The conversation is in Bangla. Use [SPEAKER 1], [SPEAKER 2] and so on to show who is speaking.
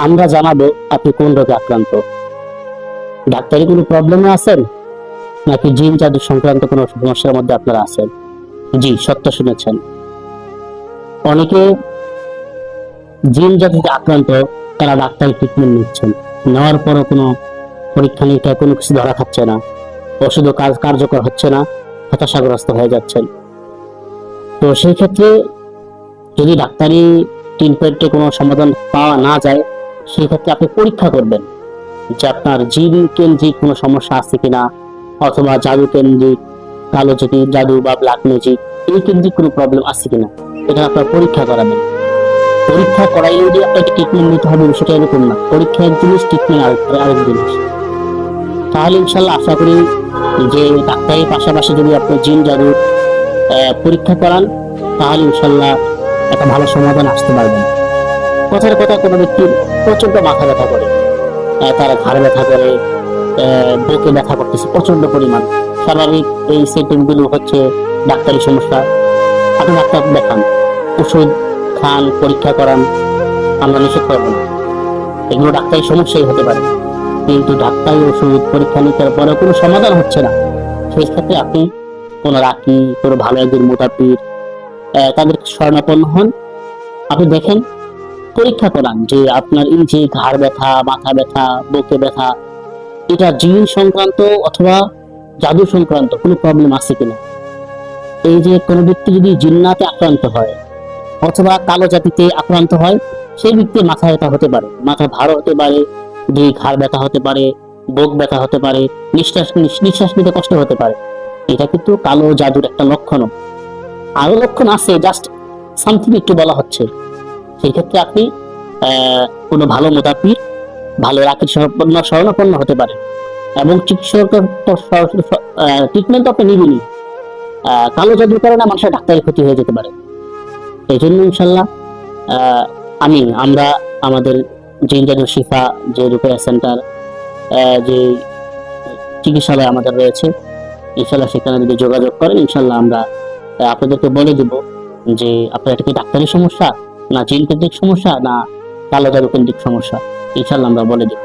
[SPEAKER 1] আমরা জানাবো আপনি কোন রোগে আক্রান্ত। ডাক্তারি কোনো প্রবলেমে আছেন, নাকি জিন জাদু সংক্রান্ত কোনো সমস্যার মধ্যে আপনারা আছেন? জি, সত্য শুনেছেন। অনেকে জিন জাদুতে আক্রান্ত, তারা ডাক্তারি ট্রিটমেন্ট নিচ্ছেন, নেওয়ার পরও কোনো পরীক্ষা নিরীক্ষায় কোনো কিছু ধরা খাচ্ছে না, ওষুধও কার্যকর হচ্ছে না, হতাশাগ্রস্ত হয়ে যাচ্ছেন। তো সেই ক্ষেত্রে যদি ডাক্তারি ট্রিটমেন্টে কোনো সমাধান পাওয়া না যায়, সেই ক্ষেত্রে আপনি পরীক্ষা করবেন যে আপনার জিন কেন্দ্রিক কোনো সমস্যা আছে কিনা, অথবা জাদু কেন্দ্রিক, কালো জাদু বা ব্ল্যাক ম্যাজিক এই কেন্দ্রিক কোনো প্রবলেম আছে কিনা, এটা আপনার পরীক্ষা করাবেন। পরীক্ষা করাইলে যে আপনাকে ট্রিটমেন্ট নিতে হবে সেটা এরকম না। পরীক্ষা এক জিনিস, ট্রিটমেন্ট আরেক জিনিস। তাহলে ইনশাল্লাহ আশা করি যে ডাক্তারের পাশাপাশি যদি আপনি জিন জাদু পরীক্ষা করান, তাহলে ইনশাল্লাহ একটা ভালো সমাধান আসতে পারবেন। কথার কথা, কোনো ব্যক্তির প্রচন্ড মাথা ব্যথা করে, তার ঘাড় ব্যথা করে, বুকে ব্যথা করতেছে প্রচন্ড পরিমাণ, স্বাভাবিক এই সিমটম গুলো হচ্ছে ডাক্তারি সমস্যা। আপনি ডাক্তার দেখান, ওষুধ খান, পরীক্ষা করান, আমরা নিষেধ করবো না, এগুলো ডাক্তারি সমস্যাই হতে পারে। কিন্তু ডাক্তারি ওষুধ পরীক্ষা নিতে পরে কোনো সমাধান হচ্ছে না, সেই ক্ষেত্রে আপনি কোনো রাকি, কোনো ভালো একজন মোতাবির তাদের শরণাপন্ন হন। আপনি দেখেন, পরীক্ষা করান যে আপনার এই যে ঘাড় ব্যথা, মাথা ব্যথা, বুকে ব্যথা, এটা জিন সংক্রান্ত অথবা জাদু সংক্রান্ত কোনো প্রবলেম আছে কিনা। এই যে কোনো ব্যক্তি যদি জিন্নাতে আক্রান্ত হয় অথবা কালো জাতিতে আক্রান্ত হয়, সেই ব্যক্তির মাথা ব্যথা হতে পারে, মাথা ভার হতে পারে, দুই ঘাড় ব্যথা হতে পারে, বুক ব্যথা হতে পারে, নিঃশ্বাস নিতে কষ্ট হতে পারে। এটা কিন্তু কালো জাদুর একটা লক্ষণ। আরো লক্ষণ আছে, জাস্ট সামথিং একটু বলা হচ্ছে। সেই ক্ষেত্রে আপনি কোনো ভালো মোতাবির, ভালো রাকির শরণাপন্ন হতে পারে, এবং চিকিৎসকের ট্রিটমেন্ট আপনি নিবেনই। কালো জাদুর কারণে মানুষের ডাক্তারি ক্ষতি হয়ে যেতে পারে। এই জন্য ইনশাল্লাহ আমরা আমাদের জিন জাদু শিফা যে রুকিয়া সেন্টার, যে চিকিৎসালয় আমাদের রয়েছে, ইনশাল্লাহ সেখানে যদি যোগাযোগ করেন, ইনশাল্লাহ আমরা আপনাদেরকে বলে দেব যে আপনার এটা কি ডাক্তারি সমস্যা, না জিন কেন্দ্রিক সমস্যা, না কালো জাদু কেন্দ্রিক সমস্যা, ইনশাল্লাহ আমরা বলে দেব।